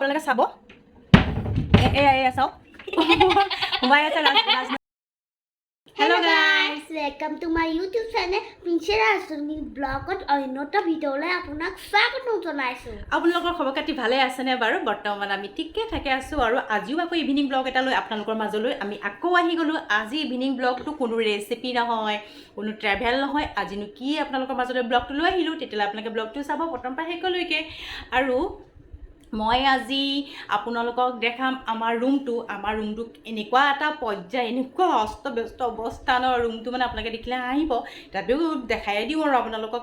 আপোনালোকে চাব এয়া চাওক সোমাই আছে Hello guys, welcome to my YouTube channel. Pinchera Asuni blog অন্যটা ভিডিঅ'লৈ আপোনাক স্বাগত জনাইছো। আপোনালোকৰ খবৰ কাটি ভালে আছে নে বাৰু? বৰ্তমান আমি ঠিককে থাকে আছো আৰু আজিও আকৌ ইভিনিং ব্লগ এটা লৈ আপোনালোকৰ মাজলৈ আমি আকৌ আহি গলো। আজি ইভিনিং ব্লগটো কোনো ৰেচিপি নহয়, কোনো ট্ৰেভেল নহয়। আজিনো কি আপোনালোকৰ মাজলৈ ব্লগটো লৈ আহিলো, তেতিয়ালে আপোনালোকে ব্লগটো চাব প্ৰথম পৰা শেষলৈকে। আৰু মই আজি আপোনালোকক দেখাম আমাৰ ৰুমটো এনেকুৱা এটা পৰ্যায়, এনেকুৱা অস্তব্যস্ত অৱস্থানৰ ৰুমটো মানে আপোনালোকে দেখিলে আহিব। তথাপিও দেখাই দিওঁ আৰু আপোনালোকক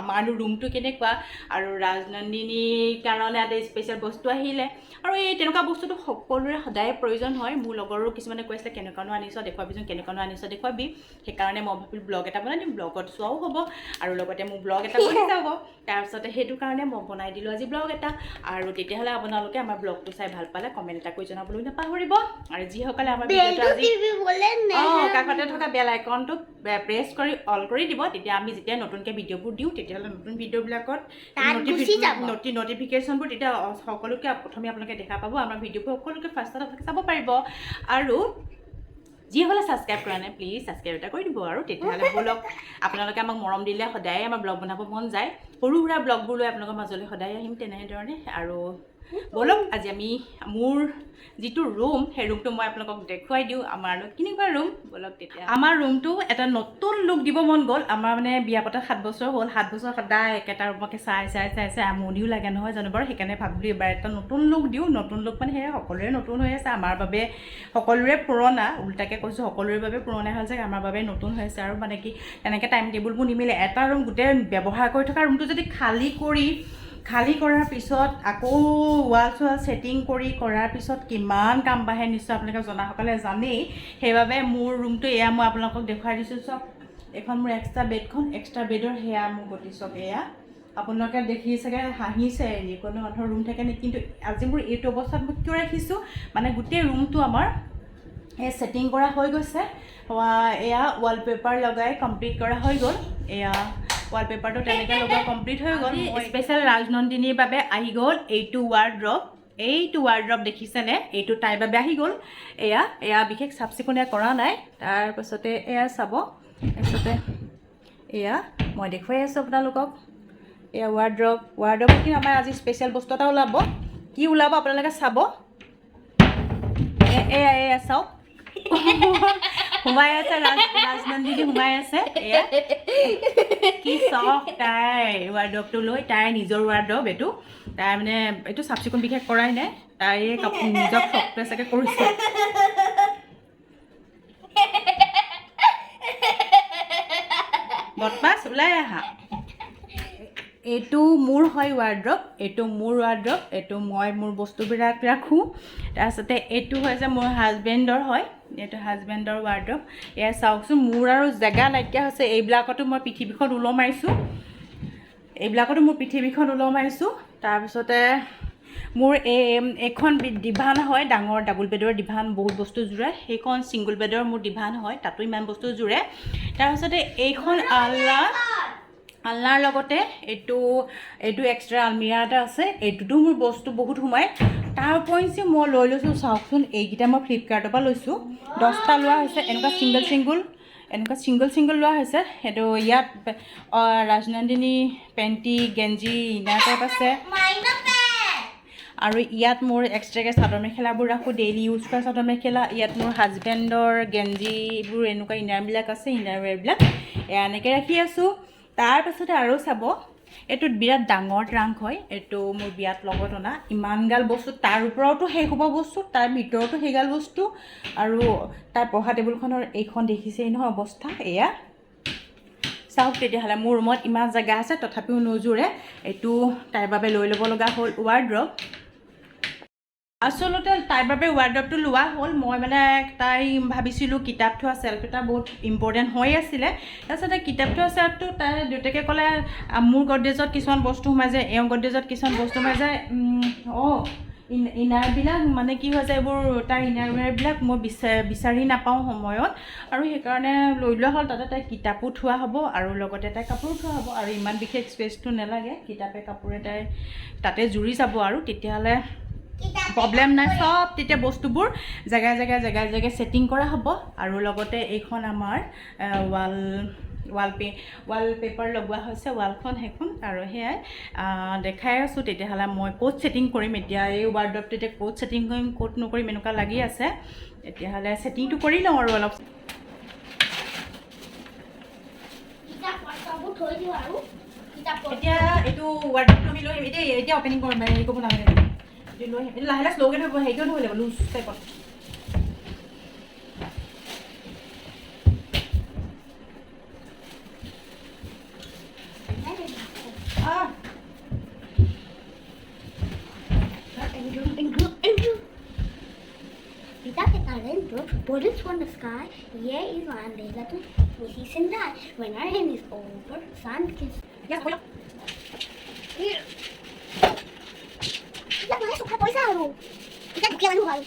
আমাৰ ৰুমটো কেনেকুৱা। আৰু ৰাজনন্দিনীৰ কাৰণে এটা স্পেচিয়েল বস্তু আহিলে, আৰু এই তেনেকুৱা বস্তুটো সকলোৰে সদায় প্ৰয়োজন হয়। মোৰ লগৰো কিছুমানে কৈছিলে কেনেকুৱানো আনিছ দেখুৱাবিচোন, কেনেকুৱানো আনিছ দেখুৱাবি। সেইকাৰণে মই ভাবিলোঁ ব্লগ এটা বনাই দিম, ব্লগত চোৱাও হ'ব আৰু লগতে মোৰ ব্লগ এটা বনি যাব। তাৰপিছতে সেইটো কাৰণে মই বনাই দিলোঁ আজি ব্লগ এটা। আৰু তেতিয়াহ'লে আপোনালোকে আমাৰ ব্লগটো চাই ভাল পালে কমেণ্ট এটা কৰি জনাবলৈ নাপাহৰিব। আৰু যিসকলে আমাৰ ভিডিঅ'টো আজি কাষতে থকা বেল আইকনটো প্ৰেছ কৰি অল কৰি দিব, তেতিয়া আমি যেতিয়া নতুনকৈ ভিডিঅ'বোৰ দিওঁ তেতিয়াহ'লে নতুন ভিডিঅ'বিলাকত নটিফিকেশ্যনবোৰ তেতিয়া সকলোকে প্ৰথমে আপোনালোকে দেখা পাব। আমাৰ ভিডিঅ'বোৰ সকলোকে ফাৰ্ষ্টত আপোনালোকে চাব পাৰিব। আৰু যিসকলে ছাবস্ক্ৰাইব কৰা নাই প্লিজ ছাবস্ক্ৰাইব এটা কৰি দিব। আৰু তেতিয়াহ'লে ব'লক, আপোনালোকে আমাক মৰম দিলে সদায় আমাৰ ব্লগ বনাব মন যায়। সৰু সুৰা ব্লগবোৰ লৈ আপোনালোকৰ মাজলৈ সদায় আহিম তেনেধৰণে। আৰু ব'লক আজি আমি মোৰ যিটো ৰুম সেই ৰুমটো মই আপোনালোকক দেখুৱাই দিওঁ। আমাৰ কেনেকুৱা ৰুম ব'লক তেতিয়া। আমাৰ ৰুমটো এটা নতুন লুক দিব মন গ'ল। আমাৰ মানে বিয়া পতা 7 বছৰ হ'ল, 7 বছৰ সদায় একেটা ৰুমকে চাই আমনিও লাগে নহয় জানো বাৰু। সেইকাৰণে ভাবিলোঁ এইবাৰ এটা নতুন লুক দিওঁ। নতুন লুক মানে সেয়া সকলোৰে নতুন হৈ আছে, আমাৰ বাবে সকলোৰে পুৰণা। উল্টাকৈ কৈছোঁ সকলোৰে বাবে পুৰণা হৈছে, আমাৰ বাবে নতুন হৈছে। আৰু মানে কি তেনেকৈ টাইম টেবুলবোৰ নিমিলে। এটা ৰুম গোটেই ব্যৱহাৰ কৰি থকা ৰুমটো যদি খালী কৰাৰ পিছত আকৌ ৱাল ছেটিং কৰাৰ পিছত কিমান কাম বাঢ়ে নিশ্চয় আপোনালোকে জনাসকলে জানেই। সেইবাবে মোৰ ৰুমটো এয়া মই আপোনালোকক দেখুৱাই দিছোঁ। চাওক, এখন মোৰ এক্সট্ৰা বেডৰ সেয়া মোৰ গতি চাওক। এয়া আপোনালোকে দেখি চাগে হাঁহিছে, কোনো মানুহৰ ৰুম থাকে নেকি। কিন্তু আজি মোৰ এইটো অৱস্থাত মই কিয় ৰাখিছোঁ মানে গোটেই ৰুমটো আমাৰ এই ছেটিং কৰা হৈ গৈছে। এয়া ৱালপেপাৰ লগাই কমপ্লিট কৰা হৈ গ'ল। এয়া ৱালপেপাৰটো তেনেকৈ লগোৱা কমপ্লিট হৈ গ'ল। স্পেচিয়েল ৰাজনন্দিনীৰ বাবে আহি গ'ল এইটো ৱাৰ্ড্ৰব দেখিছেনে? এইটো তাইৰ বাবে আহি গ'ল। এয়া বিশেষ চাফ চিকুণীয়া কৰা নাই। তাৰপাছতে এয়া চাব, তাৰপিছতে এয়া মই দেখুৱাই আছোঁ আপোনালোকক। এয়া ৱাৰ্ড্ৰবত কিন্তু আমাৰ আজি স্পেচিয়েল বস্তু এটা ওলাব। কি ওলাব আপোনালোকে চাব। এয়া চাওক সোমাই আছে ৰাজনন্দিনী সোমাই আছে। এয়া কি চখ তাই ৱাৰ্ড্ৰবটো লৈ, তাই নিজৰ ৱাৰ্ড্ৰব এইটো। তাই মানে এইটো চাফ চিকুণ বিশেষ কৰাই নাই, তাই কাপোৰ নিজৰ চখটোৱে চাগে কৰিছে। বদমাছ ওলাই আহা। এইটো মোৰ হয় ৱাৰ্ড্ৰব, এইটো মই মোৰ বস্তুবিলাক ৰাখোঁ। তাৰপিছতে এইটো হৈছে মোৰ হাজবেণ্ডৰ হয়, এইটো হাজবেণ্ডৰ ৱাৰ্ড্ৰব। এয়া চাওকচোন, মোৰ আৰু জেগা নাইকিয়া হৈছে। এইবিলাকতো মই পৃথিৱীখন ওলমাইছোঁ। তাৰপিছতে মোৰ এইখন ডিভান হয়, ডাঙৰ ডাবুল বেডৰ ডিভান, বহুত বস্তু জোৰে। সেইখন ছিংগুল বেডৰ মোৰ ডিভান হয়, তাতো ইমান বস্তু জোৰে। তাৰপিছতে এইখন আলনাৰ লগতে এইটো এক্সট্ৰা আলমিৰা এটা আছে। এইটোতো মোৰ বস্তু বহুত সোমায়। তাৰ উপৰিঞ্চি মই লৈ লৈছোঁ, চাওকচোন এইকেইটা মই ফ্লিপকাৰ্টৰ পৰা লৈছোঁ। 10টা লোৱা হৈছে। এনেকুৱা ছিংগল লোৱা হৈছে। সেইটো ইয়াত ৰাজনন্দিনী পেণ্টি গেঞ্জি ইনাৰ টাইপ আছে। আৰু ইয়াত মোৰ এক্সট্ৰাকৈ চাদৰ মেখেলাবোৰ ৰাখোঁ, ডেইলি ইউজ কৰা চাদৰ মেখেলা। ইয়াত মোৰ হাজবেণ্ডৰ গেঞ্জিবোৰ এনেকুৱা ইনাৰবিলাক আছে, ইনাৰৱেৰবিলাক এনেকৈ ৰাখি আছোঁ। তাৰপাছতে আৰু চাব, এইটোত বিৰাট ডাঙৰ ট্ৰাংক হয়। এইটো মোৰ বিয়াত লগত অনা ইমানগাল বস্তু, তাৰ ওপৰতো সেই সোপা বস্তু, তাৰ ভিতৰতো সেইগাল বস্তু। আৰু তাৰ পঢ়া টেবুলখনৰ এইখন দেখিছেই নহয় অৱস্থা। এয়া চাওক, তেতিয়াহ'লে মোৰ ৰুমত ইমান জেগা আছে তথাপিও নোজোৰে। এইটো তাইৰ বাবে লৈ ল'ব লগা হ'ল ৱাৰ্ড্ৰব। আচলতে তাইৰ বাবে ৱাৰ্ড্ৰবটো লোৱা হ'ল। মই মানে তাই ভাবিছিলোঁ কিতাপ থোৱা চেল্ফ এটা বহুত ইম্পৰ্টেণ্ট হৈ আছিলে। তাৰপিছতে কিতাপ থোৱা চেল্ফটো তাই দেউতাকে ক'লে মোৰ গডৰেজত কিছুমান বস্তু সোমাই যায়, এওঁ গডৰেজত কিছুমান বস্তু সোমাই যায়। ইনাৰবিলাক মানে কি হৈ যায়, এইবোৰ তাৰ ইনাৰৱেৰবিলাক মই বিচাৰি নাপাওঁ সময়ত, আৰু সেইকাৰণে লৈ লোৱা হ'ল। তাতে তাই কিতাপো থোৱা হ'ব আৰু লগতে তাই কাপোৰো থোৱা হ'ব। আৰু ইমান বিশেষ স্পেচটো নালাগে, কিতাপে কাপোৰে তাই তাতে জুৰি যাব। আৰু তেতিয়াহ'লে প্ৰব্লেম নাই সব তেতিয়া বস্তুবোৰ জেগাই জেগাই ছেটিং কৰা হ'ব আৰু লগতে এইখন আমাৰ ৱাল পেপাৰ লগোৱা হৈছে ৱালখন সেইখন আৰু সেয়াই দেখাই আছোঁ তেতিয়াহ'লে মই ক'ত ছেটিং কৰিম এতিয়া এই ৱাৰ্ডৰটো এতিয়া ক'ত ছেটিং কৰিম ক'ত নকৰিম এনেকুৱা লাগি আছে তেতিয়াহ'লে ছেটিংটো কৰি লওঁ আৰু অলপ এতিয়া এইটো ৱাৰ্ডৰটো আমি লৈ আহিম এতিয়া অপেনিং কৰিম হেৰি কৰিব নালাগে এইটো লৈ আহিম এইটো লাহে লাহে শ্ল'কৈ থ'ব হেৰিকেও থ'ব লাগিব লুজ টাইপত What is from the sky? Here is one day that we see in that. When our hand is over, sun can. Yes, hold on. Here. Ya no es otra cosa, ¿no? Ya no quiero jugar.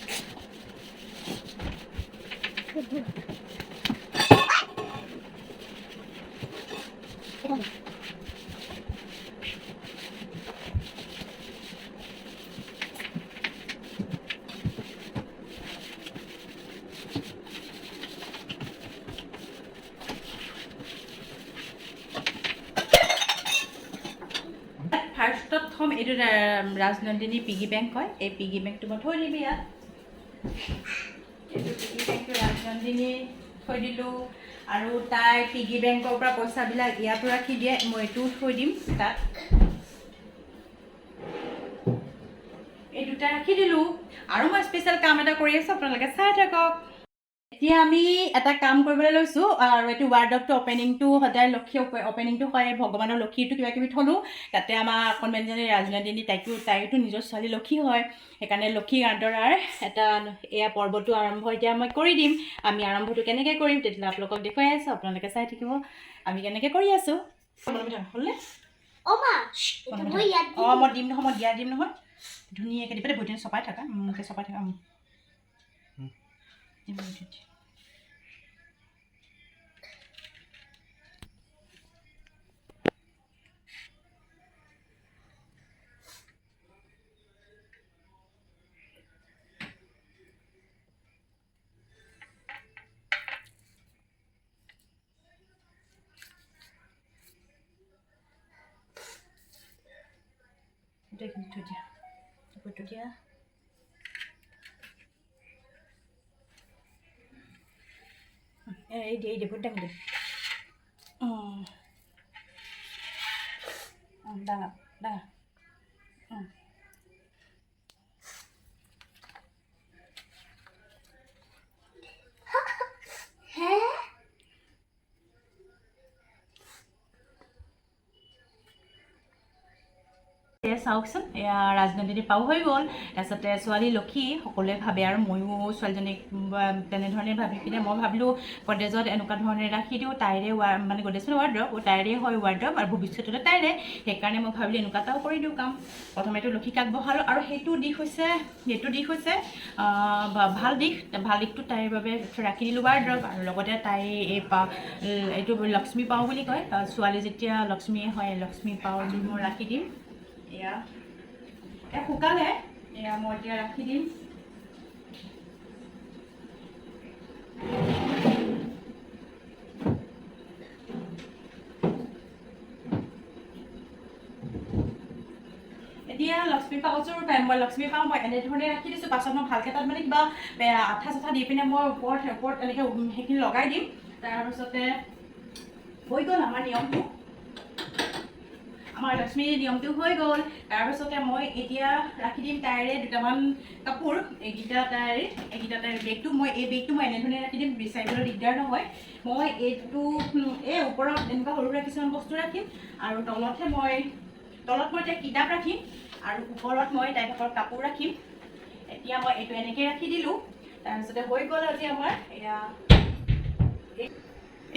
ফাৰ্ষ্টত থ'ম এইটো ৰাজনন্দিনী পিগী bank হয় এই পিগী বেংকটো মই থৈ দিম ইয়াত এইটো পিগী বেংকটো ৰাজনন্দিনী থৈ দিলোঁ আৰু তাই পিগী বেংকৰ পৰা পইচাবিলাক ইয়াতো ৰাখি দিয়ে মই এইটোও থৈ দিম তাত এই দুটা ৰাখি দিলোঁ আৰু মই স্পেচিয়েল কাম এটা কৰি আছোঁ আপোনালোকে চাই থাকক এতিয়া আমি এটা কাম কৰিবলৈ লৈছোঁ আৰু এইটো ৱাৰ্ডৰটো অপেনিংটো সদায় লক্ষী অপেনিংটো হয় ভগৱানৰ লক্ষীটো কিবা কিবি থ'লোঁ তাতে আমাৰ অকণমানিজনী ৰাজনন্দিনী তাইতো নিজৰ ছোৱালী লক্ষী হয় সেইকাৰণে লক্ষী আদৰাৰ এটা এয়া পৰ্বটো আৰম্ভ এতিয়া মই কৰি দিম আমি আৰম্ভটো কেনেকৈ কৰিম তেতিয়াহ'লে আপোনালোকক দেখুৱাই আছোঁ আপোনালোকে চাই থাকিব আমি কেনেকৈ কৰি আছোঁ হ'লনে অঁ মই দিম নহয় মই দিয়া দিম নহয় ধুনীয়াকৈ দি পেলাই বহুত দিন চপাই থাকা মোকে চপাই থাকা দিয়া এই দিয়ে বহুত দাম দিয়ে ডাঙৰ ডাঙৰ চাওকচোন এয়া ৰাজনন্দিনী পাও হৈ গ'ল তাৰপিছতে ছোৱালী লক্ষী সকলোৱে ভাবে আৰু ময়ো ছোৱালীজনীক তেনেধৰণে ভাবি পিনে মই ভাবিলোঁ গড্ৰেজত এনেকুৱা ধৰণে ৰাখি দিওঁ তাইৰে মানে গড্ৰেজৰ ৱাৰ্ড্ৰপ তাইৰে হয় ৱাৰ্ড্ৰপ আৰু ভৱিষ্যতলৈ তাইৰে সেইকাৰণে মই ভাবিলোঁ এনেকুৱা এটাও কৰি দিওঁ কাম প্ৰথমেতো লক্ষীক আগবঢ়ালোঁ আৰু সেইটো দিশ হৈছে ভাল দিশটো তাইৰ বাবে ৰাখি দিলোঁ ৱাৰ্ড্ৰপ আৰু লগতে তাই এইটো লক্ষ্মী পাও বুলি কয় ছোৱালী যেতিয়া লক্ষ্মীয়ে হয় লক্ষ্মী পাও মই ৰাখি দিম এয়া শুকালে এয়া মই এতিয়া ৰাখি দিম এতিয়া লক্ষ্মী পাওযোৰ মই লক্ষ্মী পাও মই এনেধৰণে ৰাখি দিছোঁ পাছত মই ভালকৈ তাত মানে কিবা আঠা চাঠা দি পিনে মই ওপৰত এনেকৈ সেইখিনি লগাই দিম তাৰপিছতে হৈ গ'ল আমাৰ নিয়মটো আমাৰ লক্ষ্মীৰ নিয়মটো হৈ গ'ল তাৰপিছতে মই এতিয়া ৰাখি দিম তাইৰে দুটামান কাপোৰ এইকেইটা তাইৰ বেগটো মই এনেধৰণে ৰাখি দিম বিচাৰিবলৈ দিগদাৰ নহয় মই এইটো এই ওপৰত এনেকুৱা সৰু সুৰা কিছুমান বস্তু ৰাখিম আৰু তলত মই এতিয়া কিতাপ ৰাখিম আৰু ওপৰত মই তাইৰ কাপোৰ ৰাখিম এতিয়া মই এইটো এনেকৈ ৰাখি দিলোঁ তাৰপিছতে হৈ গ'ল আজি আমাৰ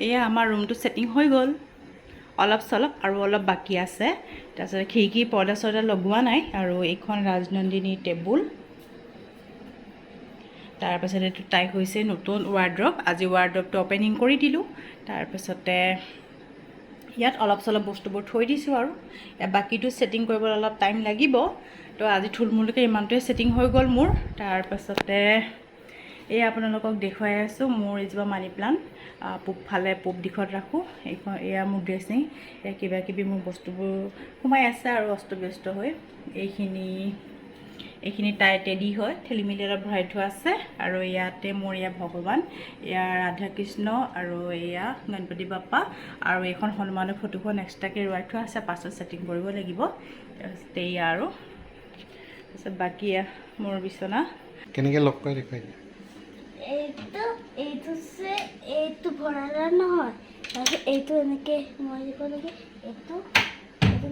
এয়া আমাৰ ৰুমটো ছেটিং হৈ গ'ল অলপ চলপ আৰু অলপ বাকী আছে তাৰপিছত খিৰিকী পৰ্দা চৰ্দা লগোৱা নাই আৰু এইখন ৰাজনন্দিনী টেবুল তাৰপিছত এইটো তাই হৈছে নতুন ৱাৰ্ড্ৰপ আজি ৱাৰ্ড্ৰপটো অপেনিং কৰি দিলোঁ তাৰপিছতে ইয়াত অলপ চলপ বস্তুবোৰ থৈ দিছোঁ আৰু বাকীটো ছেটিং কৰিবলৈ অলপ টাইম লাগিব তো আজি থুলমূলকৈ ইমানটোৱে ছেটিং হৈ গ'ল মোৰ। তাৰপাছতে এই আপোনালোকক দেখুৱাই আছোঁ মোৰ এজোপা মানি প্লাণ্ট পূবফালে পূব দিশত ৰাখোঁ। এইখন এয়া মোৰ ড্ৰেছিং, এয়া কিবাকিবি মোৰ বস্তুবোৰ সোমাই আছে আৰু অস্তব্যস্ত হৈ। এইখিনি টেডি হয়, ঠেলি মেলি অলপ ভৰাই থোৱা আছে। আৰু ইয়াতে মোৰ এয়া ভগৱান, এয়া ৰাধা কৃষ্ণ আৰু এয়া গণপতি বাপ্পা আৰু এইখন হনুমানৰ ফটোখন এক্সট্ৰাকৈ ৰোৱাই থোৱা আছে, পাছত ছেটিং কৰিব লাগিব। তাৰপিছতে এয়া আৰু তাৰপিছত বাকী মোৰ বিচনা। কেনেকৈ লগ কৰি দেখুৱাই দিয়া? এইটো ভৰালে নহয়, তাৰপিছত এইটো এনেকৈ মই দিব লাগে, এইটো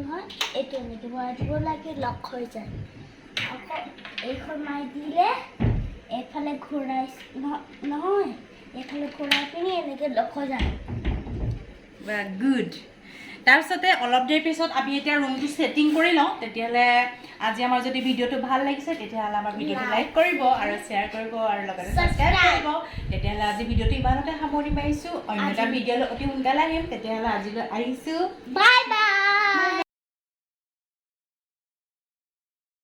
নহয়, এইটো এনেকৈ ভৰাই দিব লাগে, লক হৈ যায়। আকৌ এইখন মাৰি দিলে এইফালে ঘূৰাই নহয়, এইফালে ঘূৰাই পিনি এনেকৈ লক হৈ যায়। গুড। তাৰপিছতে অলপ দেৰি পিছত আমি এতিয়া ৰুমটো ছেটিং কৰি লওঁ। তেতিয়াহ'লে আজি আমাৰ যদি ভিডিঅ'টো ভাল লাগিছে তেতিয়াহ'লে আমাৰ ভিডিঅ'টো লাইক কৰিব আৰু শ্বেয়াৰ কৰিব আৰু লগতে ছাবস্ক্ৰাইব কৰিব। তেতিয়াহ'লে আজি ভিডিঅ'টো ইমানতে সামৰণি মাৰিছোঁ। অন্য এটা ভিডিঅ'লৈ অতি সোনকালে আহিম। তেতিয়াহ'লে আজিলৈ আহিছোঁ, বাই বাই।